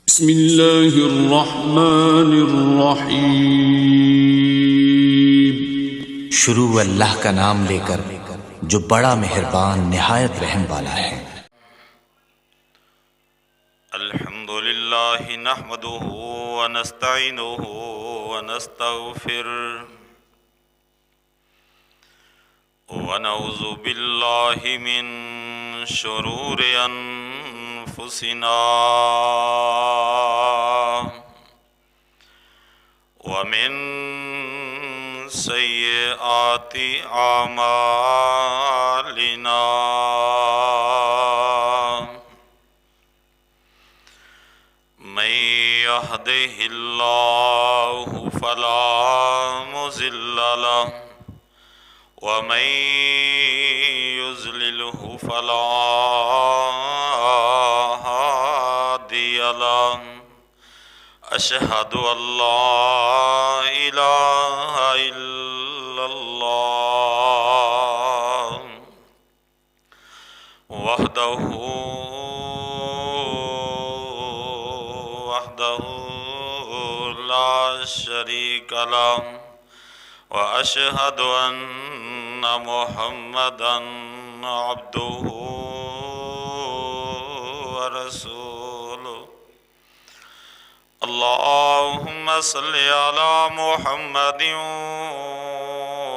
बिस्मिल्लाहिर्रहमानिर्रहीम। शुरू अल्लाह का नाम लेकर जो बड़ा मेहरबान निहायत रहम वाला है। अल्हम्दुलिल्लाहि नहमदुहु व नस्तईनुहु व नस्तगफिरुह व नऊज़ु बिल्लाहि मिन शुरूरि अनफुसिना व मिन सय्यिआति आमालिना। मैं यहदिहिल्लाहु फला मुज़िल्ल लहु व मैं युज़्लिलहु फला हादिय लहु। अशहदु अल्ला इलाहा इल्लल्लाह वहदहु ला शरीक लहु व अशहदु अन्ना मुहम्मदन अब्दुहु व रसूलुहु। अल्लाहुम्मा सल्लि अला मुहम्मदिन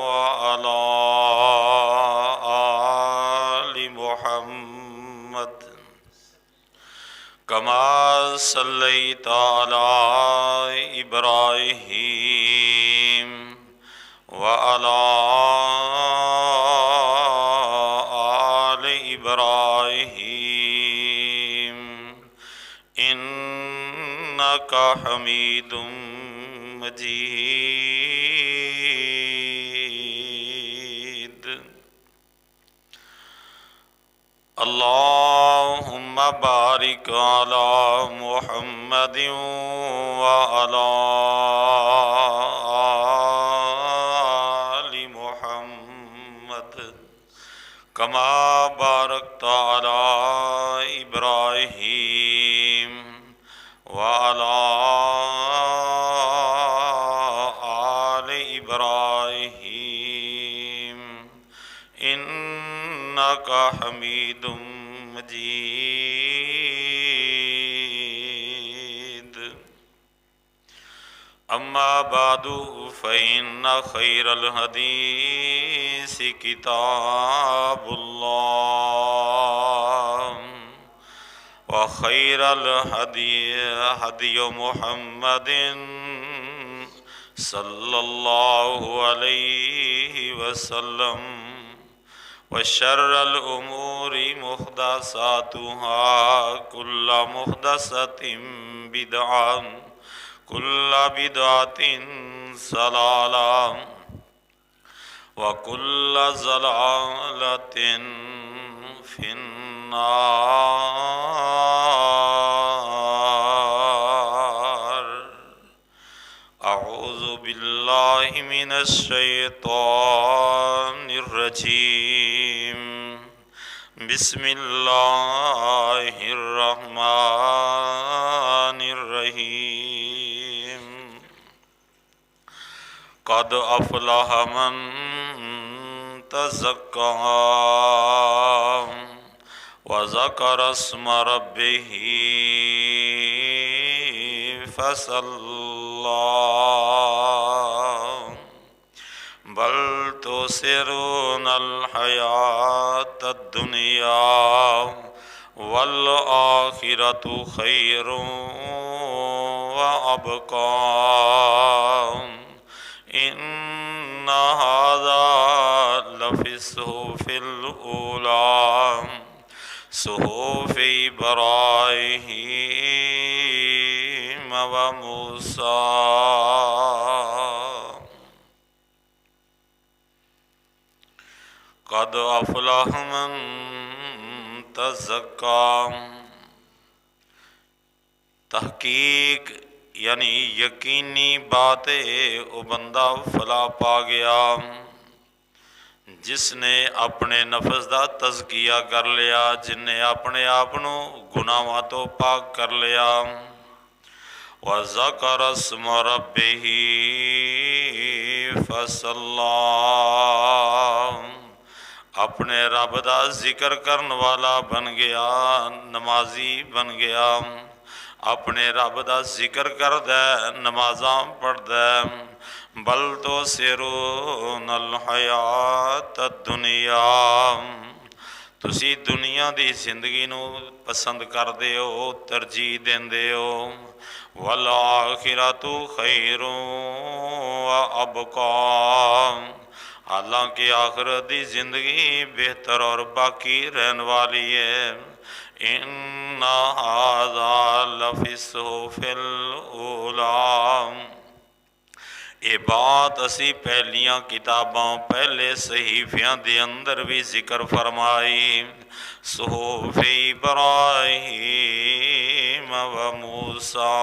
व अला आलि मुहम्मद कमा सल्लैता अला इब्राहीम व अला आलि इब्राहीम इन्नका हमीदुम मजीद। अल्लाहुम्मा बारिक अला मुहम्मदिन व अला आलि मुहम्मद कमा बारकता अला इब्राहीम व अला आलि इब्राहीम इन्नका हमीदुम मजीद। अम्मा बादु फ़इन्ना खैरल हदीस किताबुल्लाह व खैरल हदी मुहम्मदिन सल्लल्लाहु अलैहि वसल्लम व शर्रल उमूरि मुहदसातुहा कुल्ला मुहदसतिन बिदअ कुल्ला बिदअतिन ज़लाला व कुल्ला ज़लालतिन फिन्नार। अऊज़ु बिल्लाहि मिनश शैतानिर रजीम। बिस्मिल्लाहिर रहमानिर रहीम। क़द अफ़लह मन तज़क्का व ज़करा अस्म रब्बिही फसल्ला बल तुसिरूनल हयातद दुनिया वल आखिरतु खैरुन व अबका। इन्ना हाज़ा लफ़ी सुहुफ़िल ऊला सुहुफ़ि इब्राहीम व मूसा। क़द अफ़लह मन तज़क्का। तहकीक यानी यकीनी बात वो बंदा फला पा गया जिसने अपने नफस का तज़किया कर लिया, जिन्हें अपने आप को गुनाहों तो पाक कर लिया। वज़कर अस्म रब्बिही फसल्ला। अपने रब का जिक्र करने वाला बन गया, नमाजी बन गया। अपने रब का जिक्र करदा, नमाजा पढ़दा। बल तो सिरो नल हयात दुनिया, तुसी दुनिया की जिंदगी नू पसंद करते हो, तरजीह देंदे हो। वल आखिरतु खैरु व अबका, हालांकि आखिरत की जिंदगी बेहतर और बाकी रहने वाली है। इन्ना हाज़ा लफ़ी सुहुफ़िल ऊला, ये बात असी पहलियां किताबां पहले सहीफियां दे अंदर भी जिक्र फरमाई। सुहुफ़ इब्राहीम व मूसा,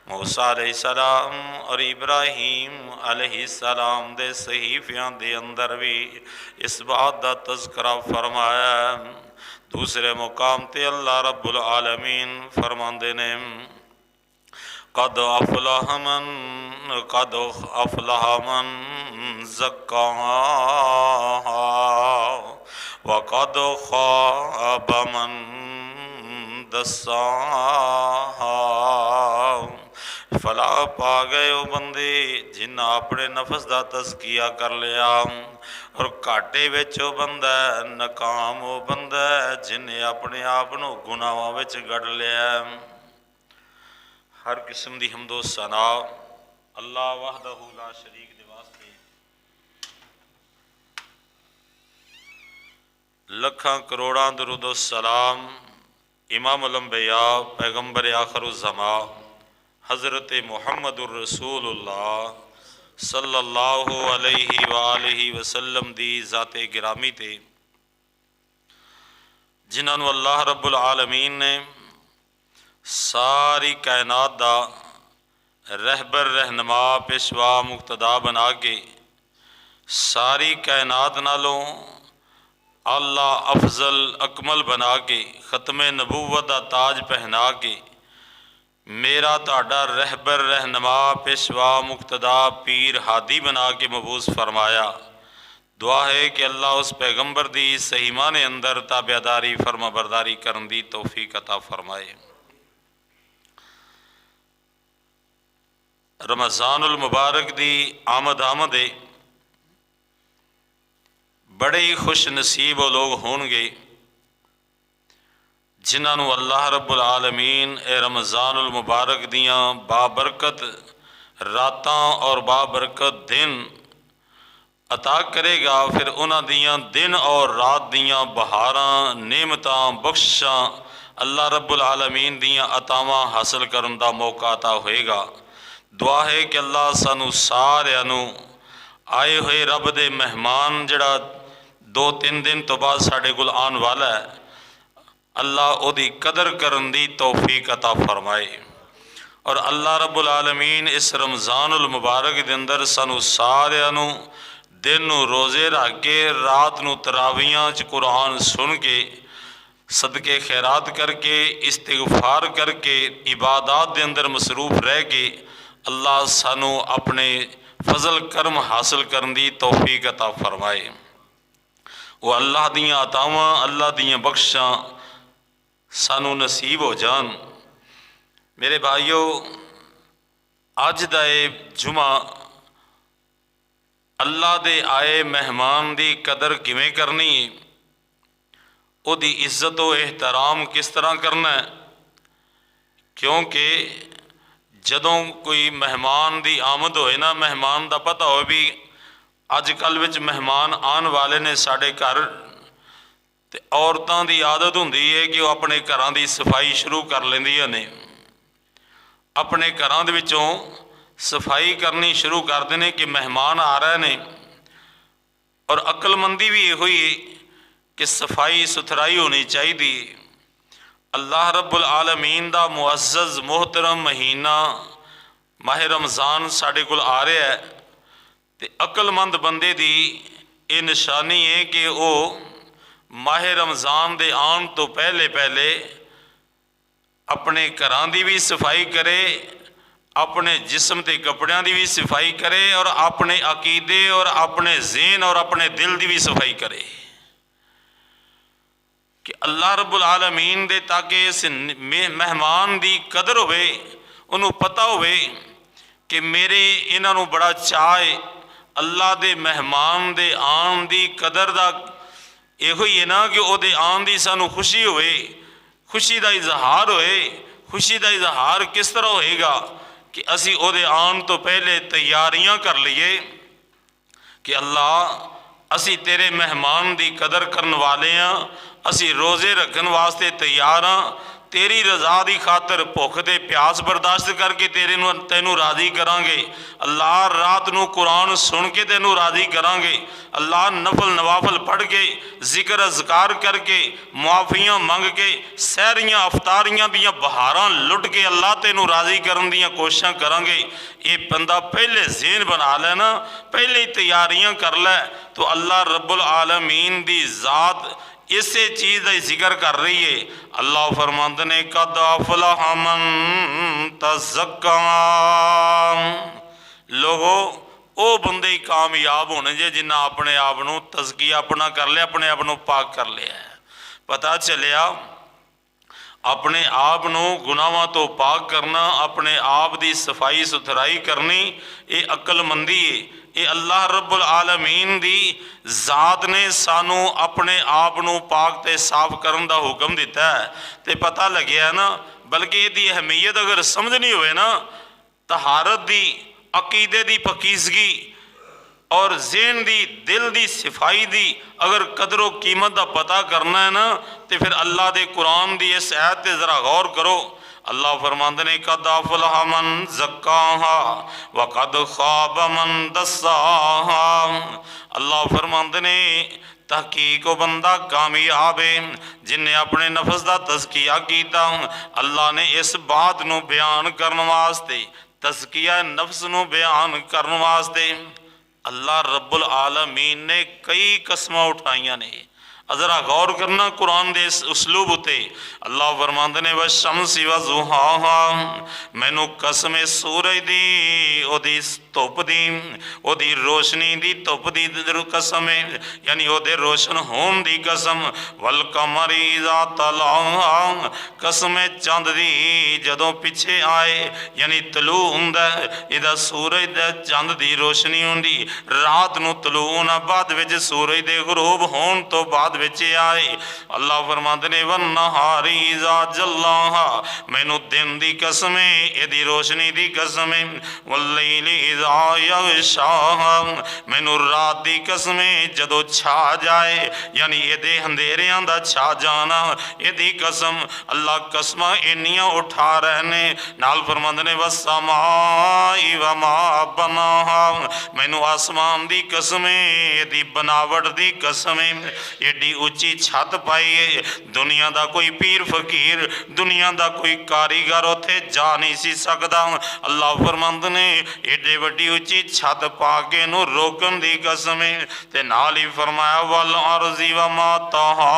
मूसा अलैहिस्सलाम और इब्राहीम अलैहिस्सलाम दे सहीफियां दे अंदर भी इस बात का तज़किरा फरमाया। दूसरे मुकाम ते अल्लाह रब्बुल आलमीन फरमांदे ने, कद अफ़लह मन ज़क्काहा व कद ख़ाब मन दस्साहा। फला पा गए वो बंदे जिन्हें अपने नफस का तज़किया कर लिया, और घाटे विच वो बंदा नकाम वो बंदा जिन्हें अपने आप को गुनाहों विच गढ़ लिया। हर किस्म की हमदो सना अल्लाह वहदहू ला शरीक दे वास्ते। लखां करोड़ां दुरूदो सलाम इमाम अल-अंबिया पैगंबर आखिरुज़्ज़मा हज़रत मुहम्मदुर रसूलुल्लाह सल्लल्लाहु अलैहि वालिहि वसल्लम दी ज़ाते गिरामी ते, जिन्होंने अल्लाह रब्बुल आलमीन ने सारी कायनात दा रहबर रहनमा पेशवा मुक्तदा बना के, सारी कायनात नालों आला अफजल अकमल बना के, ख़त्मे नबूवत का ताज पहना के, मेरा ताड़ा रहबर रहनमा पेशवा मुक्तदा पीर हादी बना के मबूस फरमाया। दुआ है कि अल्लाह उस पैगंबर दी सही माने अंदर ताबेदारी फरमा बरदारी करन दी तौफीक अता फरमाए। रमज़ानुल मुबारक दी आमद आमदे बड़े ही खुश नसीब वो लोग होंगे जिन्होंने अल्लाह रब्बुल आलमीन ए रमज़ानुल मुबारक दियाँ बाबरकत रातां और बाबरकत दिन अता करेगा। फिर उन्हां दियाँ दिन और रात दियाँ बहारां नेमतां बख्शां अल्लाह रब्बुल आलमीन दियाँ अतावां हासिल करन दा मौका अता होएगा। दुआ है कि अल्लाह सानू सारिआं नू आए हुए रब दे मेहमान जड़ा 2-3 दिन तो बाद साढ़े कोल आने वाला है, अल्लाह ओदी कदर करन दी तौफीक अता फरमाए। और अल्लाह रब्बुल आलमीन इस रमज़ानुल मुबारक के अंदर सानू सारिआं नू दिन नू रोज़े रख के रात नू तरावियां च कुरान सुन के सदके खैरात करके इस्तिगफार करके इबादात के अंदर मसरूफ़ रह के अल्लाह सानू अपने फजल करम हासिल करन दी तौफीक अता फरमाए। वो अल्लाह दियाँ अतावां अल्लाह दियाँ बख्शां सानू नसीब हो जान। मेरे भाइयों, अज दा ये जुमा अल्लाह दे आए मेहमान की कदर किवें करनी, उहदी इज्जत व एहतराम किस तरह करना है। क्योंकि जदों कोई मेहमान की आमद होए ना, मेहमान का पता हो भी अजकल विच मेहमान आने वाले ने साढ़े घर, तो औरतों की आदत होंदी है कि वह अपने घरों की सफाई शुरू कर लेंदियां ने, अपने घरों दे विचों सफाई करनी शुरू करते हैं कि मेहमान आ रहे हैं। और अकलमंदी भी यो ही कि सफाई सुथराई होनी चाहिए। अल्लाह रब्बुल आलमीन का मुअज़्ज़ज़ मोहतरम महीना माह रमज़ान साढ़े कोल आ रहा है, तो अकलमंद बंदे की ये निशानी है कि वह माह रमज़ान के आने तो पहले पहले अपने घरां दी भी सफाई करे, अपने जिस्म ते कपड़ियां दी भी सफाई करे और अपने अकीदे और अपने ज़हन और अपने दिल की भी सफाई करे कि अल्लाह रब्बुल आलमीन दे, ताकि इस मेहमान की कदर होवे, उन्होंने पता होवे कि मेरे इन्हां नूं बड़ा चाह है। अल्लाह दे मेहमान दे आन की कदर दा इहो ही है ना कि उहदे आन की सानू खुशी होवे, खुशी का इजहार होए। खुशी का इजहार किस तरह होएगा कि असी उहदे आन तो पहले तैयारियां कर लीए कि अल्लाह असी तेरे मेहमान की कदर करने वाले हाँ, असी रोज़े रखने वास्ते तैयार हाँ, तेरी रजा की खातर भुख ते प्यास बर्दाश्त करके तेनू राजी करांगे। अल्लाह रात नू कुरान सुन के तेनू राजी करांगे। अल्लाह नफल नवाफल पढ़ के जिक्र अज़कार करके मुआफ़ियाँ मंग के सहरियाँ अफतारियाँ दियाँ बहारां लुट के अल्लाह तेनू राजी करन दियाँ कोशिशां करांगे। ये बंदा पहले ज़हन बना लेना, पहले ही तैयारियां कर लै तो अल्लाह रब्बुल आलमीन दी ज़ात इसे चीज़ का जिक्र कर रही है। अल्लाह फरमाते ने कद अफ़लह मन तज़क्का, लोगो वो बंदे ही कामयाब होने जे जिन्हें अपने आप को तज़किया अपना कर लिया, अपने आप को पाक कर लिया है। पता चलिया अपने आप को गुनाहों तो पाक करना, अपने आप की सफाई सुथराई करनी, ये अक्लमंदी है। ये अल्लाह रब्बुल आलमीन दी ज़ात ने सानू अपने आप को पाक ते साफ करने का हुक्म दिता है। तो पता लग्या ना, बल्कि इसकी अहमियत अगर समझनी होए ना, तहारत दी, अकीदे दी पकीज़गी और ज़हन दी, दिल दी सफाई दी अगर कदरों कीमत का पता करना है ना, तो फिर अल्लाह के कुरान की इस आयत ते ज़रा गौर करो। अल्लाह फरमाते ने कद अफ़लह मन ज़क्काहा व कद ख़ाब मन दस्साहा। अल्लाह फरमाते ने तहकीक वो बंदा कामयाब है जिन्हें अपने नफस का तज़किया किया। अल्लाह ने इस बात को बयान करने वास्ते, तज़किया नफ्स को बयान करने वास्ते अल्लाह रब्बुल आलमीन ने कई कसमां उठाइया ने। जरा गौर करना कुरान के इस उसलूब उत्ते। अल्लाह फरमाते ने वशम्सी व ज़ुहाहा, मैनू कसम है सूरज दी, ओदी धुप दी, ओदी रोशनी दी, धुप दी कसम है, यानी ओदे रोशन होने की कसम। वल कमर इज़ा तलाहा, कसम है चंद दी जदों पिछे आए, यानी तलू हुंदा इहदा सूरज दा चंद दी रोशनी हुंदी, रात नूं तलू होना बाद विच सूरज दे गरूब होने तो बाद विच आए। अल्लाह फरमाते ने वन नहारी इज़ा जल्लाहा, मैनू दिन दी कसम है, इहदी रोशनी दी कसम है। वल्लैली इज़ा यग़शाहा, मैनू रात दी कसम है जदों छा जाए, यानी इहदे अंधेरियां दा छा जाना, इहदी कसम। अल्लाह कसमां इन्नियां उठा रहे ने। नाल फरमाते ने वस्समाई व मा बनाहा, मैनू आसमान दी कसम है, इहदी बनावट दी कसम है। एडी उच्ची छत पाई है, दुनिया का कोई पीर फकीर, दुनिया का कोई कारीगर उत्थे जा नहीं सी सकता। अल्लाह फरमाते ने एडे वड्डी उच्ची छत पा के नू रोकन दी कसम है। ते नाल ही फरमाया वल अर्ज़ि व मा तहा,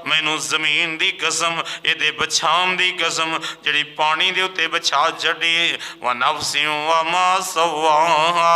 मैनू जमीन दी कसम, एदे बछाम दी कसम जिहड़ी पानी दे उत्ते बछा छड्डी। व नफ्सिन व मा सव्वाहा,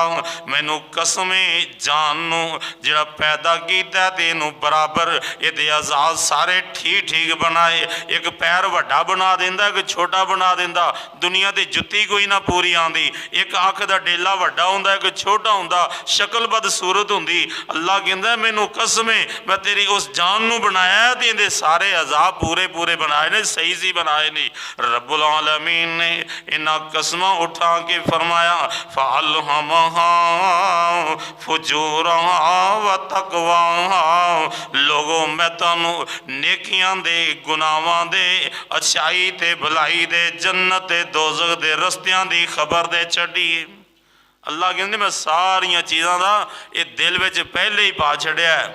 मैनू कसम है जान नू जिहड़ा पैदा कीता ते इनू बराबर ये आजाद सारे ठीक ठीक बनाए। एक पैर वड्डा बना देंदा, एक छोटा बना देंदा। दुनिया ते जुत्ती कोई ना पूरी आंदी, एक अख दा डेला वड्डा हुंदा, एक छोटा हुंदा, शक्ल बदसूरत हुंदी। अल्लाह कहंदा मैनू कसम है मैं तेरी उस जान नू बनाया ते इहदे सारे अजाब पूरे पूरे बनाए ने, सही सी बनाए ने। रब्बुल आलमीन ने इन्हां कसमां उठा के फरमाया फ़अल्हमहा फुजूरहा व तक़वाहा, लोगों मैं तुहानू नेकियां दे, गुनाहां दे, अच्छाई ते भलाई दे, जन्नत ते दोज़ख दे रस्तियां दी खबर दे छड्डी। अल्लाह कहंदे मैं सारियां चीज़ां दा ये दिल विच पहले ही पा छड्या है,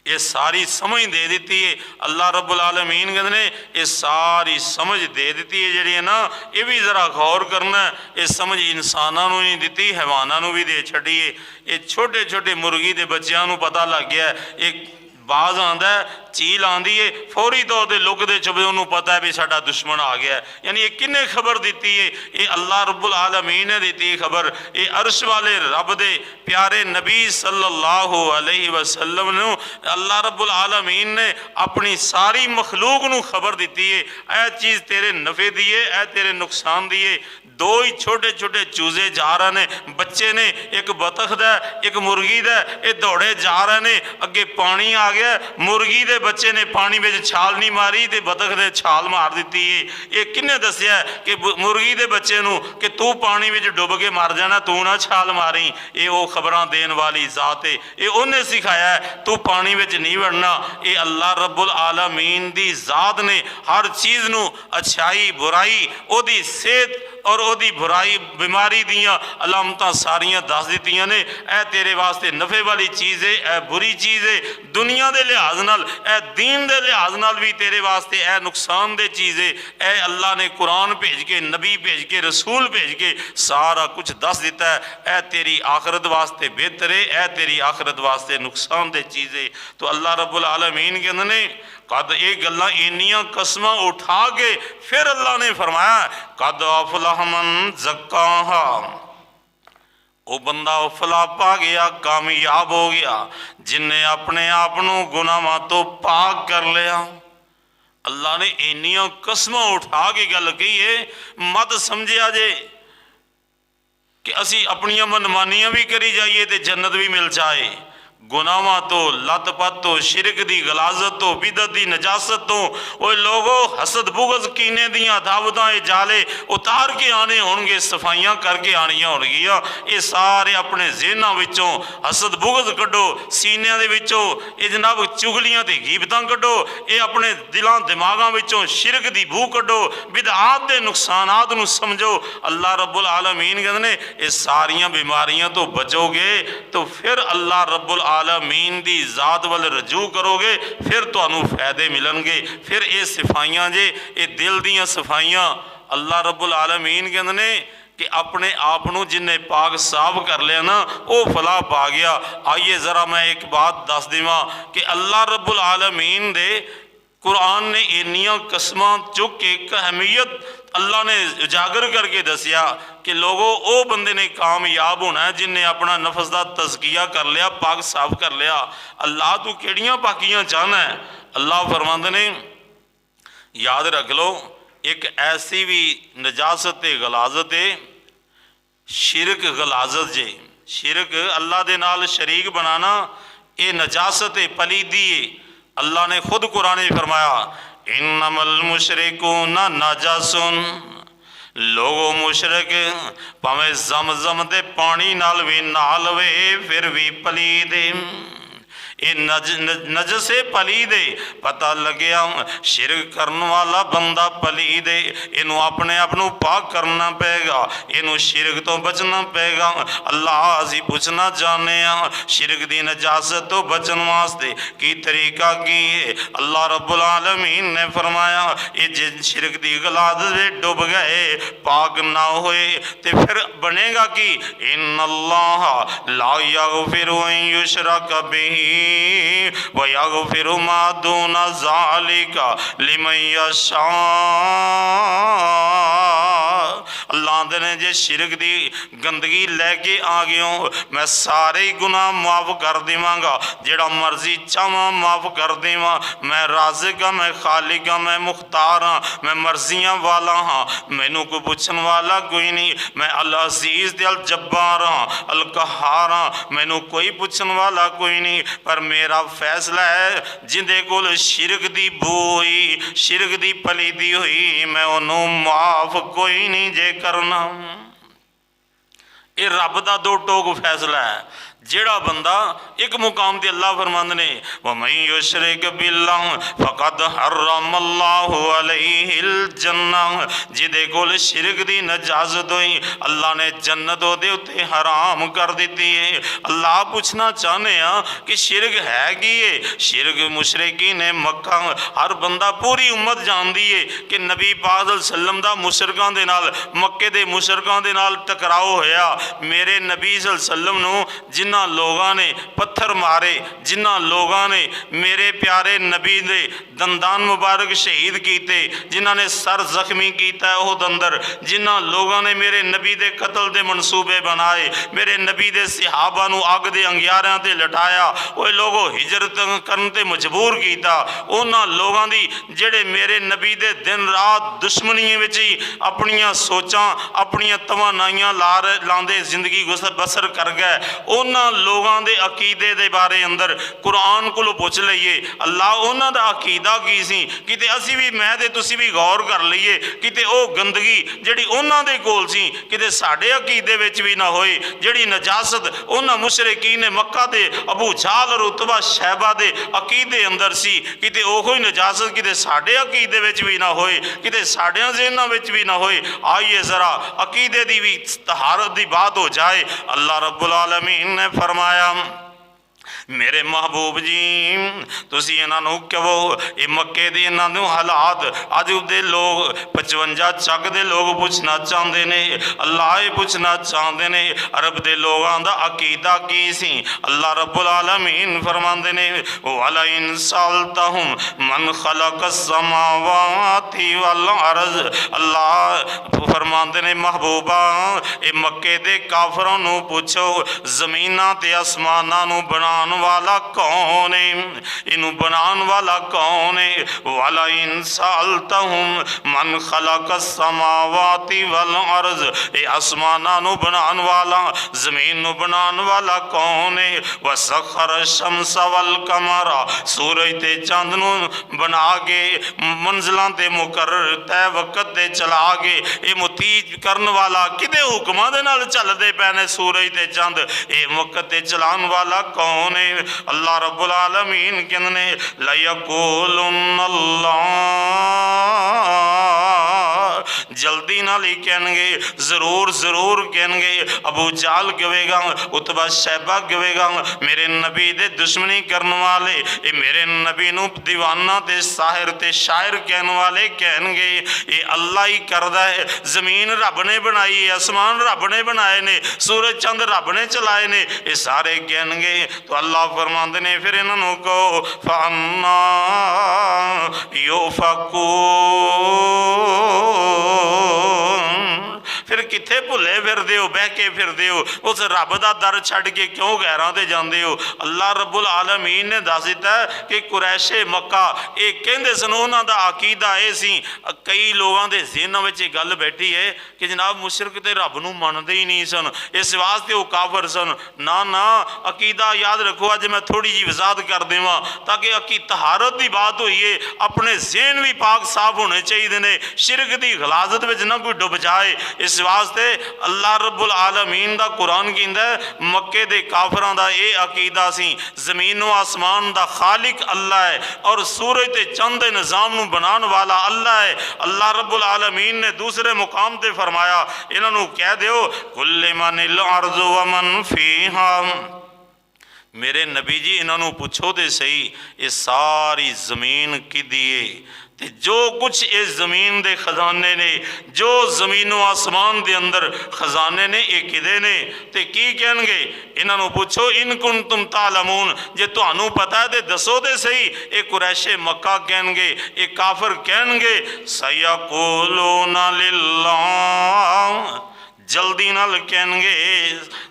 ये सारी समझ दे दी है। अल्लाह रब्बुल आलमीन कहते ने ये सारी समझ दे दी है जी है ना, ये भी ज़रा गौर करना। ये समझ इंसानों को नहीं दी, हैवानों को भी दे छड़ी है। ये छोटे छोटे मुर्गी के बच्चों को पता लग गया। एक बाज आंदा झील आँदी है फौरी तौर पर लुकते छुपते उन्होंने पता है भी साडा दुश्मन आ गया है। यानी ये किन्ने खबर दी है? ये अल्लाह रब्बुल आलमीन ने दी है खबर। ये अर्श वाले रब दे प्यारे नबी सल्लल्लाहु अलैहि वसल्लम ने अल्लाह रब्बुल आलमीन ने अपनी सारी मखलूक नूं खबर दी है, यह चीज़ तेरे नफ़े दी है, यह तेरे नुकसान दी है। दो ही छोटे छोटे चूजे जा रहे ने, बच्चे ने, एक बतख दा एक मुर्गी दा, ये दौड़े जा रहे ने, अगे पानी आ गया, मुर्गी दे बच्चे ने पानी में छाल नहीं मारी तो बतख ने छाल मार दी है। ये किन्ने दसिया कि मुर्गी दे बच्चे नूं कि तू पानी में डुब के मर जाना, तू ना छाल मारी। ये वो खबरां देने वाली जात है, ये उन्हें सिखाया है तू पानी में नहीं वड़ना। ये अल्लाह रब्बुल आलमीन दी जात ने हर चीज़ नूं अच्छाई बुराई ओदी सेहत और ओदी बुराई बीमारी दियाँ अलामत सारियां दस दित्तियां ने। ए तेरे वास्ते नफ़े वाली चीज़ है, ए बुरी चीज़ है दुनिया के लिहाज नाल, ए दीन के लिहाज नाल भी तेरे वास्ते ए नुकसान दे चीज़ है। ए अल्लाह ने कुरान भेज के, नबी भेज के, रसूल भेज के सारा कुछ दस दिता है। ए तेरी आखरत वास्ते बेहतर है, ए तेरी आखरत वास्ते नुकसान दे चीज़ है। तो अल्लाह रब्बुल आलमीन कहते ने कद ये गल्लां इन्नियां कसमां उठा के फिर अल्लाह ने फरमाया कद अफलह मन ज़क्काहा, वो बंदा फला पा गया, कामयाब हो गया जिन्हें अपने आप को गुनाहां तो पाक कर लिया। अल्लाह ने इन्नियां कसमां उठा के गल कही है, मत समझिया जे कि असी अपनियां मनमानियां भी करी जाइए तो जन्नत भी मिल जाए। गुनाहां तो, लत-पत तो, शिरक दी गलाजत तो, बिदत दी नजासत तो, वो लोगों हसद बुगज कीने दियां दावतां जाले उतार के आने होंगे, सफाइयां करके आनियां होणगियां। ये सारे अपने ज़हनां विचों हसद बुगज कड्डो, सीनियां दे विचों ये जनाब चुगलियां ते गीबतां कड्डो, ये अपने दिलां दिमागां विचों शिरक दी बू कड्डो, बिदआत दे नुकसानात नूं समझो। अल्लाह रब्बुल आलमीन कहंदे ने ये सारियां बीमारियां तो बचोगे तो फिर अल्लाह रब्बुल आलमीन दी जात वाल रजू करोगे, फिर तुहानू फायदे मिलणगे। फिर ये सफाइयां जे ये दिल दियां सफाइयां अल्लाह रब्बुल आलमीन कहंदे ने कि अपने आप को जिन्हें पाक साफ कर लिया ना वो फलाह पा गया। आइए ज़रा मैं एक बात दस देवां कि अल्लाह रब्बुल आलमीन दे कुरान ने इन्नियां कसमां चुक के एक अहमियत अल्लाह ने उजागर करके दसिया कि लोगों वो बंदे ने कामयाब होना है जिन्हें अपना नफस का तज़किया कर लिया, पाक साफ कर लिया। अल्लाह तू केड़ियां पाकियां चाहना है? अल्लाह फरमांदे ने याद रख लो एक ऐसी भी नजासत गलाजत है, शिरक गलाजत जे, शिरक अल्लाह दे नाल शरीक बनाना ये नजासत है, पलीदी है। अल्लाह ने खुद कुरान में फरमाया इन्नमल मुशरिकूना नजासुन, लोगो मुशरक भावें ज़म-ज़म दे पानी नाल भी नहा लवे फिर भी पलीद ये नजसे पलीद पता लग्या शिरक करने वाला बंदा पलीद इनू अपने आप को पाक करना पेगा, इनू शिरक तो बचना पेगा। अल्लाह असी पूछना चाहते हैं शिरक की नजासत तो बचन वास्ते की तरीका की है? अल्लाह रब्बुल आलमीन ने फरमाया ये जिन शिरक की गलादत डुब गए पाक ना होए तो फिर बनेगा कि इन्नल्लाह ला यगफिरु अन युशरक बिही व यगफिरु मा दूना ज़ालिका लिमन यशा। अल्लाह ने जे शिरक की गंदगी लैके आ गए हो मैं सारे ही गुनाह माफ़ कर देवांगा, जेड़ा मर्जी चाहवा माफ़ कर देवा। मैं राज़िक हाँ, मैं खालिक हाँ, मैं मुख्तार हाँ, मैं मर्जियां वाला हाँ, मैनू कोई पूछन वाला कोई नहीं। मैं अल अज़ीज़ ते अल जब्बार हाँ, अल कहार हाँ, मैनू कोई पूछन वाला कोई नहीं। पर मेरा फैसला है जिंदे कोल शिरक दी बू हुई, शिरक दी पलीदी हुई, मैं उन्हों माफ़ कोई नहीं जे करना। ये रब का दो टोक फैसला है। जेड़ा बंदा एक मुकाम ते अल्लाह फरमांदे ने वमन युशरिक बिल्लाह फकद हर्रमल्लाहु अलैहिल जन्नह, जिदे कोल शिरक दी नजाजत हुई अल्लाह ने जन्नत ओदे उत्ते हराम कर दी है। अल्लाह पूछना चाहते हैं कि शिरक है की है? शिरक मुशरिकी ने मक्का हर बंदा पूरी उम्मत जानती है कि नबी पाक सल्लम दा मुशरकां दे नाल मक्के दे मुशरकां दे नाल टकराव होया। मेरे नबी सल्लम नूं जिन जिन्हां लोगों ने पत्थर मारे, जिन्हां लोगों ने मेरे प्यारे नबी दे दंदान मुबारक शहीद किए, जिन्हां ने सर जख्मी किया वह दंदर, जिन्हां लोगों ने मेरे नबी दे कतल दे मनसूबे बनाए, मेरे नबी दे सहाबा नूं अग दे अंगियारियां ते लटाया, वो लोगों हिजरत करन ते मजबूर किया, उन्हां लोगों की जेड़े मेरे नबी दे दिन रात दुश्मनी विच ही अपनियां सोचां अपनियां तवानाइयां लांदे जिंदगी बसर कर गए, उन्हां लोगों के अकीदे दे बारे अंदर कुरान कोलों पुछ लईए अल्लाह उन्हां दा अकीदा की सी, किते असीं भी मैं ते तुसीं भी गौर कर लईए, किते वो गंदगी जिहड़ी उन्हां दे कोल सी किते साडे अकीदे विच भी ना होए, जिहड़ी नजासत उन्हां मुशरिकीन ने मक्का दे अबू जहल और उतबा शैबा दे अकीदे अंदर सी, किते ओही नजासत किते साडे अकीदे विच भी ना होए, किते साडियां ज़हनां विच भी ना होए। आइए ज़रा अकीदे दी भी तहारत दी बात हो जाए। अल्लाह रब्बुल आलमीन ने फरमाया मेरे महबूब जी तुसी इन्हों कहो ये मक्के के इन्हों हालात अज दे लोग 55 चक दे लोग पूछना चाहते ने, अल्लाह ये पूछना चाहते ने अरब के लोगों का अकीदा की सी। अल्लाह रब्बुल आलमीन फरमाते ने वला इन सालतहुम मन खलक समावाति वल अर्ज़, अल्लाह फरमाते ने महबूबा ये मक्के के काफरों नूं पूछो जमीनां ते आसमानां नूं बनाने वाला कौन है, इनू बनाने वाला कौन है। वाला इंसालतहुम मन खलक समावाति वल अर्ज़, ये आसमाना नू बनाने वाला जमीन नू बनाने वाला कौन है। वसखर शम्स वल कमरा, सूरज ते चंद नू बना के मंजिलों ते मुकर्रर तय वक्त ते चला के ये मुती करने वाला किदे हुक्मां दे नाल चलदे पए ने सूरज ते चंद, ये वक्त ते चलाने वाला कौन है। अल्लाह रब्बुल आलमीन कहने लयकुलुन्नल्लाह, जल्दी नाल ही कहणगे जरूर जरूर कहणगे। अबू जहल कहेगा, उतबा शैबा कहेगा मेरे नबी दे दुश्मनी करने वाले ये मेरे नबी नूं दीवाना ते साहिर ते शायर कहने वाले कहणगे ये अल्लाह ही करदा है। जमीन रब ने बनाई है, आसमान रब ने बनाए ने, सूरज चंद रब ने चलाए ने, ये सारे कहणगे। तो अल्लाह फरमाते ने फिर इन्हों कहो फअन्ना युफकून, फिर कित्थे भुले फिरदे हो, बह के फिरदे हो, उस रब का दर छड्ड के क्यों गैरां ते जांदे हो। अल्लाह रब्बुल आलमीन ने दस दिता कि कुरैशे मक्का ये कहंदे सन, उन्हां दा अकीदा ये सी, कई लोगों के ज़हनां विच गल बैठी है कि जनाब मुशरिक ते रब नूं मनदे ही नहीं सन, इस वास्ते वो काफर सन। ना ना अकीदा याद रखो, अज मैं थोड़ी जी वजाहत कर देवां ताकि तहारत की बात होई है, अपने ज़हन भी पाक साफ होने चाहिए ने, शिरक की गलाजत में ना कोई डुब जाए। इस वास्ते अल्लाह रब्बुल आलमीन का कुरान कहंदा है मक्के दे काफरां दा ये अकीदा सी जमीन आसमान दा खालिक अल्लाह है और सूरज ते चंद दे निज़ाम नूं बनाने वाला अल्लाह है। अल्लाह रब्बुल आलमीन ने दूसरे मुकाम ते फरमाया इन्हों कह दो कुल्ले मनिल अर्ज़ व मन फीहा, मेरे नबी जी इन्हों पूछो तो सही ये सारी जमीन किदी है, जो कुछ इस जमीन के खजाने ने, जो जमीनों आसमान के अंदर खजाने ने ये किदे ने। तो की कहणगे इन्हों पूछो इन कुन तुम तालमून, जे तुहानू पता है तो दसो तो सही। ये कुरैशे मक्का कहणगे, ये काफर कहणगे सयक़ूलूना लिल्लाह, जल्दी नाल कहणगे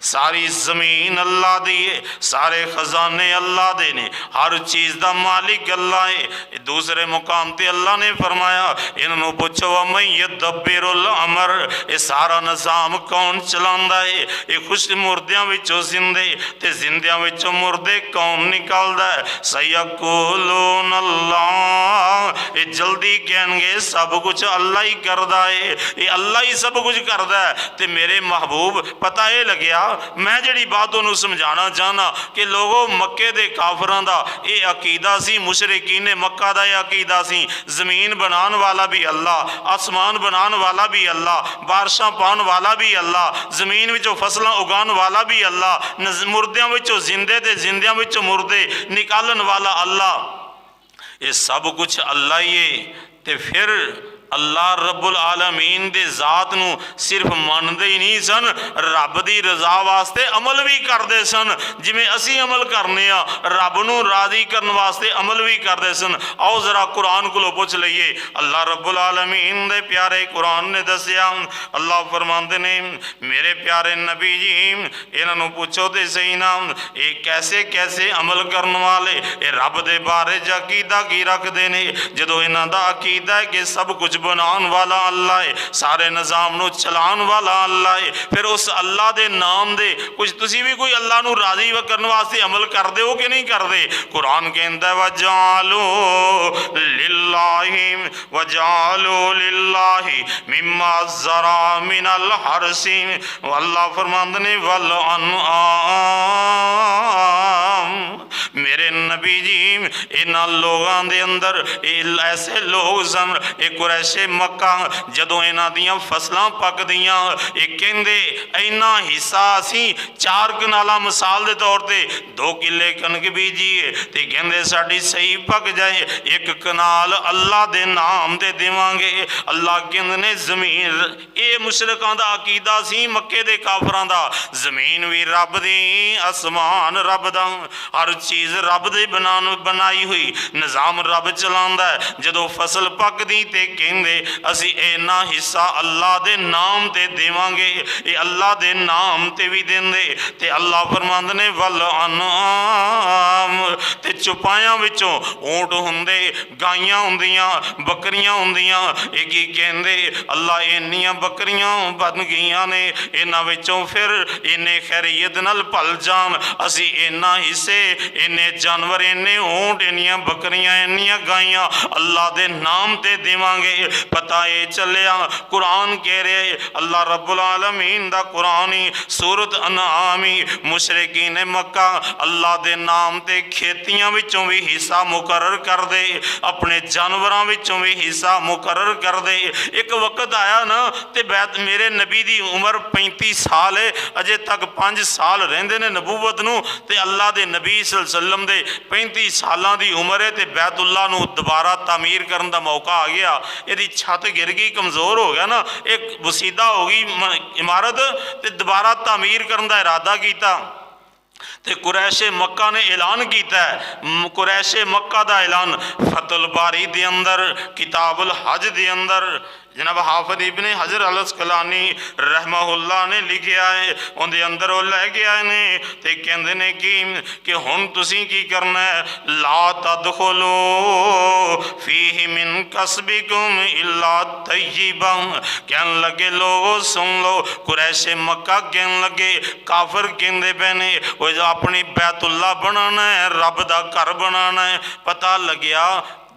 सारी जमीन अल्लाह दी है, सारे खजाने अल्लाह दे ने, हर चीज़ का मालिक अल्लाह है। दूसरे मुकाम ते अल्लाह ने फरमाया इन्हों पूछो मैं यदब्बिरुल अमर, ये सारा निज़ाम कौन चलांदा है, ये खुश मुर्दियां विचों जिंदे ते जिंदियां विचों मुर्दे कौन निकालदा है। सयक़ूलून अल्लाह, ये जल्दी कहणगे सब कुछ अल्लाह ही करदा है, ये अल्लाह ही सब कुछ करदा है। ते मेरे महबूब पता ये लग्या मैं जिहड़ी बात उन्होंने समझाना चाहना कि लोगों मक्के दे काफरां दा ये अकीदा सी, मुशरिकीन ने मक्का दा ये अकीदा सी जमीन बनाने वाला भी अल्लाह, आसमान बनाने वाला भी अल्लाह, बारिशां पाने वाला भी अल्लाह, जमीन विचों फसलां उगाने वाला भी अल्लाह, मुर्दियां विचों जिंदे ते जिंदियां विचों मुर्दे निकालन वाला अल्लाह, ये सब कुछ अल्लाह ही है। ते फिर अल्लाह रब्बुल आलमीन दे ज़ात नूं सिर्फ मनदे ही नहीं सन, रब दी रज़ा वास्ते अमल भी करते सन। जिवें असीं अमल करने आ, रब नूं राज़ी करन वास्ते अमल भी करते सन। आओ जरा कुरान कोलों पुछ लईए। अल्लाह रब्बुल आलमीन दे प्यारे कुरान ने दस्सिया, अल्लाह फरमांदे ने मेरे प्यारे नबी जी इन्हां नूं पुछो ते सही ना, ये कैसे कैसे अमल करन वाले ये रब दे बारे च अकीदा की रखते ने। जदों इन्हां दा अकीदा है कि सब कुछ बनाने वाला अल्लाह है, सारे निज़ाम नूं चलाने वाला अल्लाह है, फिर उस अल्लाह दे नाम दे कुछ तुसी भी कोई अल्लाह नूं राज़ी करने वास्ते अमल करदे हो कि नहीं करदे? कुरान कहंदा वजालो लिल्लाहि वजालो लिल्लाहि मिम्मा ज़रा मिनल हरसी। अल्लाह फरमांदे ने वल अनआम, मेरे नबी जी इन्हां लोगों के अंदर ऐसे लोग सन, एक कुरैशे मक्का जदों इन्हां दियां फसलां पकदियां ये कहंदे इन्ना हिस्सा असीं 4 कनाला मिसाल के तौर पर 2 किले कनक बीजीए ते कहंदे साडी सही पक जाए 1 कनाल अल्लाह दे नाम ते देवांगे। अल्लाह कहंदे ने जमीन, ये मुशरकां दा अकीदा सी मक्के दे काफरां दा, जमीन भी रब दी आसमान रब दा, हर चीज़ रब दे बनाई हुई निज़ाम रब चलांदा है। जदों फसल पकदी ते कहंदे असी इन्ना हिस्सा अल्लाह दे नाम ते देवांगे, ये अल्लाह दे नाम ते भी देंदे ते अल्लाह फरमांदे ने वल अनआम, ते चुपायां विचों ऊंट हुंदे, गाइयां हुंदियां, बकरियां हुंदियां। ये की कहंदे अल्लाह इन्नियां बकरियां बन गईयां ने, इन्हां विचों फिर इन्ने खैरियत नाल भल जान, असी इन्ना हिस्से इन्ने जानवर इन्ने ऊंट इन्नियां बकरियां इन्नियां गाइयां अल्लाह दे नाम ते देवांगे। पता ये चलिया कुरान कह रहे अल्लाह रब्बुल आलमीन दा कुरान ही सूरत अनआम ही मुशरिकीन मक्का अल्लाह दे नाम ते खेतियां विचों भी हिस्सा मुकर्रर कर दे, अपने जानवरां विचों भी हिस्सा मुकर्रर कर दे। एक वक्त आया ना ते बैत मेरे नबी दी उम्र 35 साल है, अजे तक 5 साल रहिंदे ने नबूवत नूं ते अल्लाह दे नबी सल्लल्लाहु अलैहि वसल्लम दे 35 सालां दी उम्र है ते बैतुल्ला नूं दोबारा तामीर करन दा मौका आ गया। यदि छत गिर गई कमज़ोर हो गया ना, एक वसीदा हो गई इमारत ते दोबारा तामीर करन दा इरादा कीता ते कुरैशे मक्का ने ऐलान किया है। कुरैशे मक्का दा ऐलान फतुल बारी दे अंदर किताबुल हज दे अंदर जनाब हाफिज इब्ने हजर अल अस्कलानी रहमहुल्लाह ने लिखिया है, उनके अंदर वो लैके आए ने ते कहंदे ने कि हुण तुसीं की करना है, ला तदखुलू फीहि मिन कसबिकुम इल्ला तय्यिबा। कहन लगे लोगो सुन लो, कुरैशे मक्का कहन लगे काफिर कहंदे पे ने वो अपनी बैतुल्ला बनाना है, रब दा घर बनाना है। पता लग्या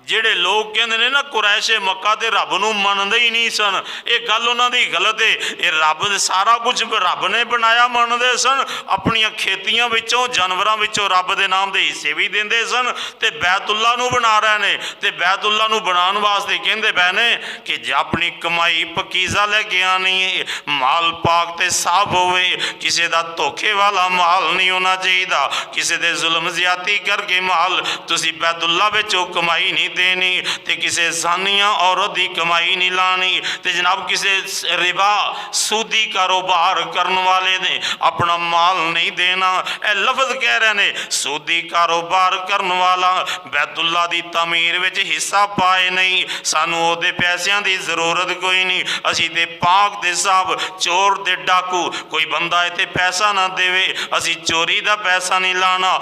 जेड़े लोग कहते हैं ना कुरैशे मक्का ते रब नूं मनदे ही नहीं सन, ये गल उन्हां दी गलत है। ये रब सारा कुछ रब ने बनाया मनदे सन, अपनियां खेतियां विचों जानवरां विचों रब दे नाम दे हिस्से भी देंदे सन ते बैतुल्ला नूं बना रहे ने ते बैतुल्ला नूं बनाउण वास्ते कहंदे पए ने कि जे अपनी कमाई पकीज़ा लैके आनी है, माल पाक ते साफ होवे, किसी दा धोखे वाला माल नहीं होना चाहिए, किसी दे जुल्म ज़्यादती करके माल तुसी बैतुल्ला विचों कमाई नहीं देनी ते किसी सानिया औरत की कमाई नहीं लानी ते जनाब किसी रिबा सूदी कारोबार करने वाले ने अपना माल नहीं देना। ए लफ्ज कह रहे ने सूदी कारोबार करने वाला बैतुल्ला दी तमीर विच हिस्सा पाए नहीं, सानू ओदे पैसों की जरूरत कोई नहीं, असी ते पाक दे साहब चोर दे डाकू कोई बंदा इत्थे पैसा ना देवे, असी चोरी का पैसा नहीं लाना,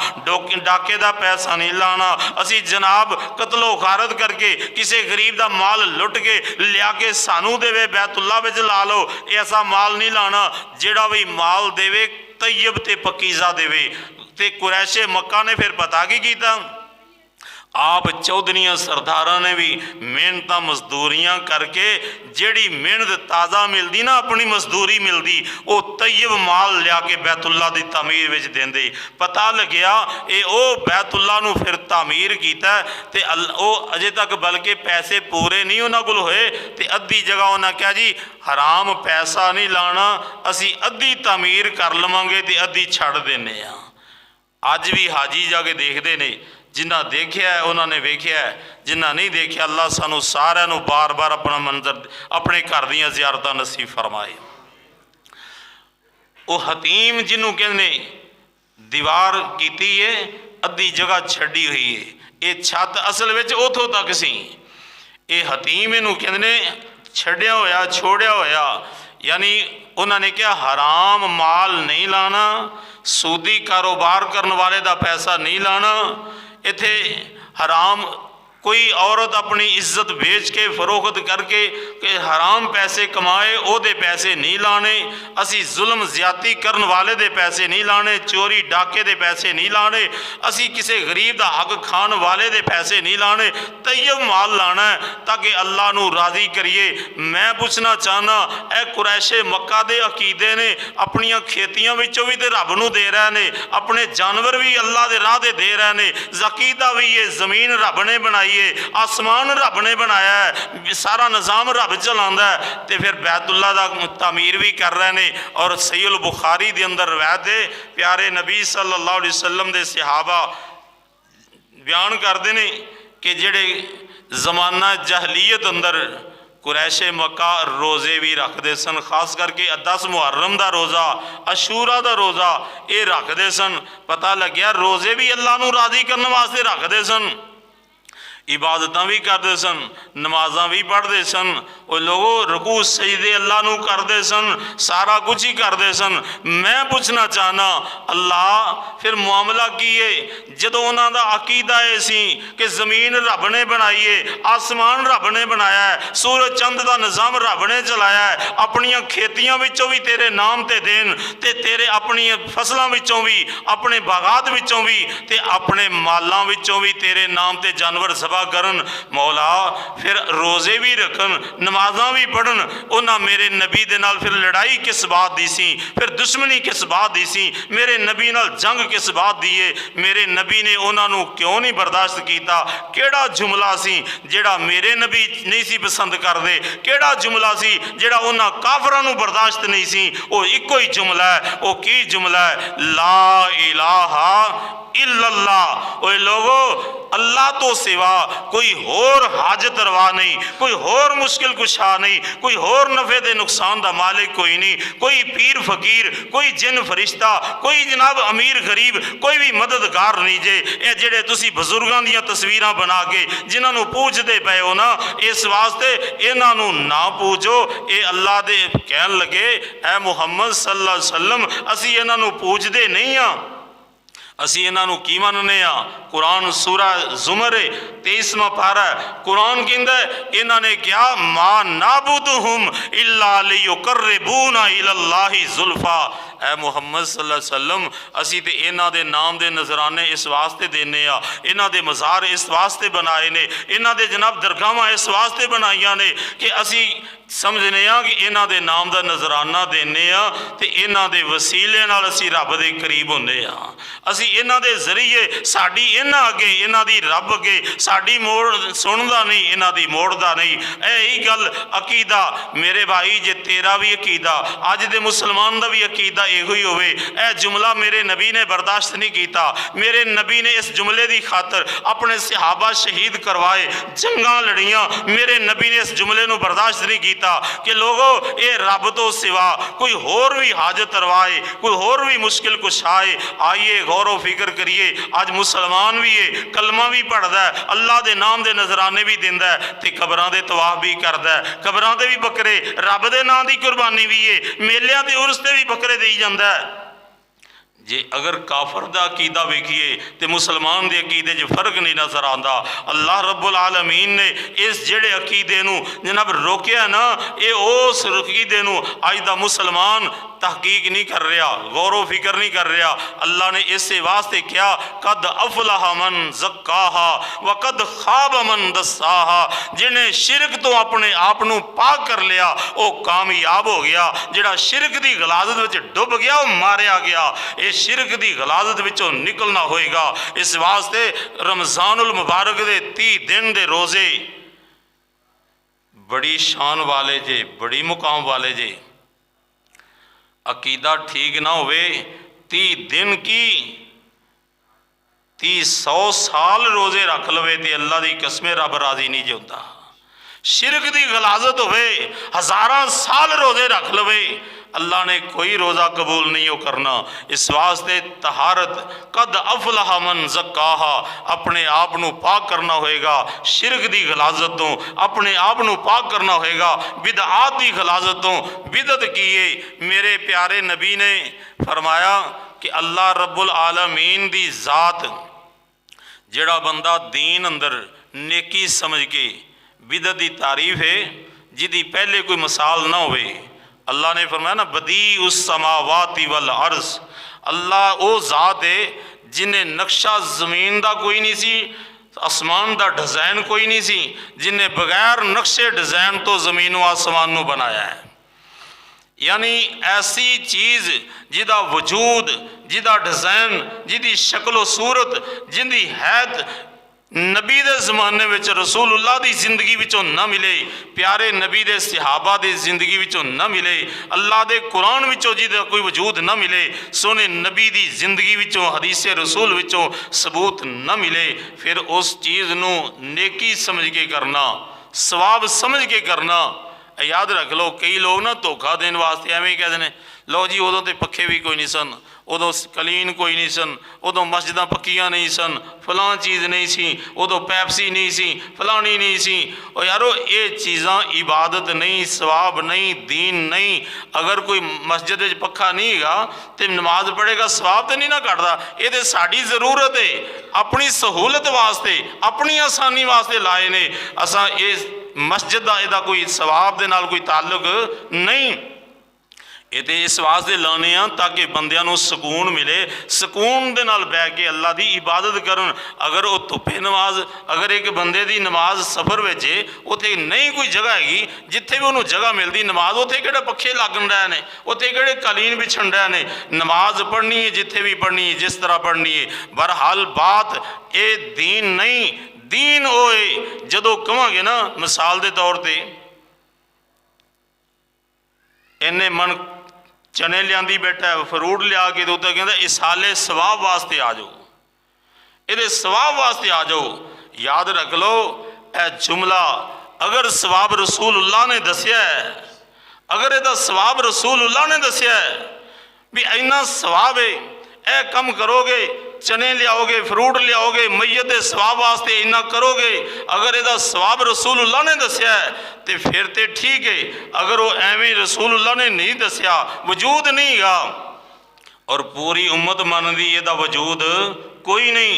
डाके का पैसा नहीं लाना, असी जनाब कतलो गारत करके किसी गरीब का माल लुट के लिया के सानू देवे बैतुल्ला विच ला लो, ऐसा माल नहीं लाना। जेड़ा भी माल देवे तैयब ते पकीज़ा देवे। ते कुरैशे मक्का ने फिर पता की कीता, आप चौधरियां सरदारा ने भी मेहनत मजदूरियां करके जेड़ी मेहनत ताज़ा मिलती ना अपनी मजदूरी मिलती वो तैयब माल लिया के बैतुल्ला की तमीर विच देंदे। पता लग्या ये ओ बैतुल्ला नूं फिर तामीर कीता ते ओ अजे तक बल्कि पैसे पूरे नहीं उन्हां कोल होए ते अद्धी जगह उन्हां कहा जी हराम पैसा नहीं लाना, असी अद्धी तामीर कर लवांगे ते अद्धी छड़ देने आ। अज भी हाजी जाके देखते ने जिन्हां देखिया उन्होंने वेख्या, जिन्हां नहीं देखिया अल्लाह सानू सारिਆਂ ਨੂੰ बार बार अपना मंजर अपने घर ਦੀਆਂ ज़ियारतां नसीब फरमाए। वो हतीम जिन्हों कहने दीवार की है, अद्धी जगह छड़ी हुई है, ये छत असल में उतों तक सी, ये हतीम इनू कहने छड़िया होया छोड़िया होया, यानी उन्होंने क्या हराम माल नहीं लाना, सूदी कारोबार करने वाले का पैसा नहीं लाना, इत्थे हराम कोई औरत अपनी इज्जत बेच के फरोख्त करके कि हराम पैसे कमाए ओदे पैसे नहीं लाने, असी जुल्म ज्यादती करने वाले दे पैसे नहीं लाने, चोरी डाके दे पैसे नहीं लाने, असी किसी गरीब का हक खान वाले दे पैसे नहीं लाने, तैयब माल लाना है ताकि अल्लाह नू राजी करिए। मैं पूछना चाहना ए कुरैशे मक्का दे अकीदे ने अपनियां खेतियां विचों भी तो रब नू दे रहे ने, अपने जानवर भी अल्लाह दे राह दे रहे ने, ज़कीता भी ये ज़मीन रब ने बनाई, आसमान रब ने बनाया है, सारा निज़ाम रब चलाता है, तो फिर बैतुल्ला का तामीर भी कर रहे हैं। और सहीह बुखारी के अंदर रवायत है, प्यारे नबी सल्लल्लाहु अलैहि वसल्लम के सहाबा बयान करते हैं कि जेड़े जमाना जहलीयत अंदर कुरैशे मक्का रोज़े भी रखते सन, खास करके 10 मुहर्रम का रोज़ा, अशूरा का रोज़ा ये रखते सन। पता लग्या रोज़े भी अल्लाह नू राज़ी करने वास्ते रखते सन, इबादत भी करते सन, नमाजा भी पढ़ते सन, वो लोगों रुकू सजदे अल्लाह नू करते सन, सारा कुछ ही करते सन। मैं पूछना चाहना अल्लाह फिर मामला की है, जदों उन्हों का अकीदा ये सी कि ज़मीन रब ने बनाई है, आसमान रब ने बनाया है, सूरज चंद का निज़ाम रब ने चलाया है, अपनिया खेतियों विचों भी तेरे नाम ते देन, ते तेरे अपनी फसलों विचों भी, अपने बागात विचों भी, ते अपने मालों विचों भी तेरे नाम ते जानवर करन। मौला फिर रोज़े भी रखन, नमाजा भी पढ़न, उन्हें मेरे नबी दे नाल फिर लड़ाई किस बात दी सी, फिर दुश्मनी किस बात दी सी, मेरे नबी नाल जंग किस बात दी है, मेरे नबी ने उन्होंने क्यों नहीं बर्दाश्त किया, केड़ा जुमला सी जेड़ा मेरे नबी नहीं सी पसंद करते, केड़ा जुमला सी जेड़ा उन्हां काफरां नूं बर्दाश्त नहीं सी, वो इको ही जुमला है, वो की जुमला है, ला इलाहा इल्लल्लाह। ओए लोगो अल्लाह तो सिवा कोई होर हाजत रवा नहीं, कोई होर मुश्किल कुशा नहीं, कोई होर नफे दे नुकसान का मालिक कोई नहीं, कोई पीर फकीर, कोई जिन फरिश्ता, कोई जनाब अमीर गरीब, कोई भी मददगार नहीं जे। ये जेड़े तुसी बुजुर्गों दी तस्वीरां बना के जिन्होंने पूजते पे हो ना, इस वास्ते इन्हां नूं ना पूजो। ये अल्लाह दे कहन लगे ऐ मुहम्मद सल्लल्लाहु अलैहि वसल्लम असी इन्हां नूं पूजदे नहीं हाँ, असी इन्हों की मनने आ। कुरान सूरा जुमर 23वां पारा कुरान कहता है इन्होंने क्या मा नाबुदुहुम इल्ला लियुकर्रिबूना इलल्लाहि जुल्फा। ऐ मुहम्मद सल्लल्लाहु अलैहि वसल्लम असी तो इन्हों के नाम के नजराने इस वास्ते देने आ, इन्हों के मज़ार इस वास्ते बनाए ने, इन्हों के जनाब दरगाहां इस वास्ते बनाइया ने कि असी समझने कि इन्हों के नाम का नजराना देने आ तो इन्हों के वसीले नाल असी रब के करीब होंदे आ। असी इन्हों के जरिए साड़ी इन्हां अगे इन्हां दी रब अगे साड़ी मोड़ सुनदा नहीं, इन्हां दी मोड़दा नहीं। यही गल अकीदा मेरे भाई जे तेरा भी अकीदा अज दे मुसलमान का भी अकीदा इहो ही होवे। यह जुमला मेरे नबी ने बर्दाश्त नहीं किया, मेरे नबी ने इस जुमले की खातर अपने सहाबा शहीद करवाए, जंगां लड़ियां, मेरे नबी ने इस जुमले को बर्दाश्त नहीं किया कि लोगों ये रब तो सिवा कोई होर भी हाजत रवाए, कोई होर भी मुश्किल कुशाए। आइए गौर फिक्र करिए, अज मुसलमान भी है, कलमा भी पढ़ता है, अल्लाह के नाम के नजराने भी देंदा है, तो कबरां दे तवाफ भी करता है, कबरां दे भी बकरे, रब के नाम की कुर्बानी भी है, मेलियां ते उर्स ते भी बकरे देई जांदा है। जे अगर काफर का अकीदा वेखिए तो मुसलमान के अकीदे च फर्क नहीं नजर आता। अल्लाह रब्बुल आलमीन ने इस जेड़े अकीदे नूं जनाब रोकिया ना, ये उस अकीदे नूं अज दा मुसलमान तहकीक नहीं कर रहा, गौर फिक्र नहीं कर रहा। अल्लाह ने इस वास्ते क्या कद अफलाह मन ज़क्काहा व कद खाब मन दस्साहा। जिन्हें शिरक तो अपने आप नूं पाक कर लिया वो कामयाब हो गया, जिहड़ा शिरक की गलाजत विच डुब गया वो मारिया गया। ये शिरक की गलाजत विचों निकलना होएगा। इस वास्ते रमज़ानुल मुबारक दे 30 दिन दे रोज़े बड़ी शान वाले जे, बड़ी मुकाम वाले जे। अकीदा ठीक ना होवे 30 दिन की 100 साल रोज़े रख लवे तो अल्लाह की कसमें रब राजी नहीं जिंदा। शिरक की गलाजत होवे, हज़ारां साल रोज़े रख लवे, अल्लाह ने कोई रोज़ा कबूल नहीं हो करना। इस वास्ते तहारत कद अफलहा मन ज़क्काहा, अपने आप को पाक करना होएगा। शिरक की गलाजत तो अपने आप को पाक करना होएगा। बिदआत की गलाजत तो बिदत किए। मेरे प्यारे नबी ने फरमाया कि अल्लाह रब्बुल आलमीन दी ज़ात, जिहड़ा बंदा दीन अंदर नेकी समझ के बिदत की तारीफ है, जिदी पहले कोई मिसाल ना होवे। अल्लाह ने फरमाया ना, बदी उस समावाती वल अर्ज़, अल्लाह वो ज़ात है जिन्हें नक्शा ज़मीन का कोई नहीं सी, आसमान का डिज़ाइन कोई नहीं सी, जिन्हें बगैर नक्शे डिज़ाइन तो ज़मीनों आसमान बनाया है। यानी ऐसी चीज़ जिदा वजूद, जिदा डिज़ाइन, जिदी शक्लो सूरत, जिंदी हैत नबी दे ज़माने में रसूलुल्लाह दी जिंदगी विचों न मिले, प्यारे नबी दे सहाबा दी जिंदगी विचों न मिले, अल्लाह दे कुरान विचों जिहदा कोई वजूद न मिले, सोने नबी दी जिंदगी विचों, हदीसे रसूल विचों सबूत न मिले, फिर उस चीज़ नूं नेकी समझ के करना, सवाब समझ के करना। याद रख लो, कई लोग ना धोखा देने वास्ते एवं कहते हैं, लो जी उदों तो पखे भी कोई नहीं सन, उदों कलीन कोई नहीं सन, उदों मस्जिदां पक्कियां नहीं सन, फलां चीज़ नहीं सी, उदों पैप्सी नहीं सी, फलानी नहीं सी। और यारो ये चीज़ां इबादत नहीं, सवाब नहीं, दीन नहीं। अगर कोई मस्जिद में पक्खा नहीं हैगा तो नमाज पढ़ेगा, सवाब तो नहीं ना कटदा। ये तो साड़ी ज़रूरत है, अपनी सहूलत वास्ते, अपनी आसानी वास्ते लाए ने। असां ये मस्जिद का यदा कोई सवाब के नाल कोई ताल्लुक नहीं, ये तो इस वास्ते लाने ताकि बंदियां नूं सुकून मिले, सुकून दे नाल बैठ के अल्लाह की इबादत करन। अगर वो धुप्पे नमाज, अगर एक बंदे की नमाज सफर विच उत्थे नहीं कोई जगह हैगी, जिथे भी उन्होंने जगह मिलती नमाज, उत्थे किहड़े पखे लगन रहे ने, उत्थे किहड़े कालीन बिछण रहे ने। नमाज पढ़नी है जिथे भी पढ़नी है, जिस तरह पढ़नी है। बहरहाल बात ये दीन नहीं, दीन होए जदों कहांगे ना, मिसाल के तौर पर इन्हें मन चने लिया बैठा है, फ्रूट लिया के तो कहता इस साले सवाब वास्ते आ जाओ, ये सवाब वास्ते आ जाओ। याद रख लो ए जुमला, अगर सवाब रसूलुल्लाह ने दसिया है, अगर यदा सवाब रसूलुल्लाह ने दसिया है भी इन्ना सवाब है, ए कम करोगे, चने लियाओगे, फ्रूट लियाओगे, मैयत के सवाब वास्ते इन्ना करोगे, अगर यदा सवाब रसूलुल्लाह ने दसिया है तो फिर तो ठीक है। अगर वो एवं रसूलुल्लाह ने नहीं दसिया, वजूद नहीं गा, और पूरी उम्मत मनदी यदा वजूद कोई नहीं।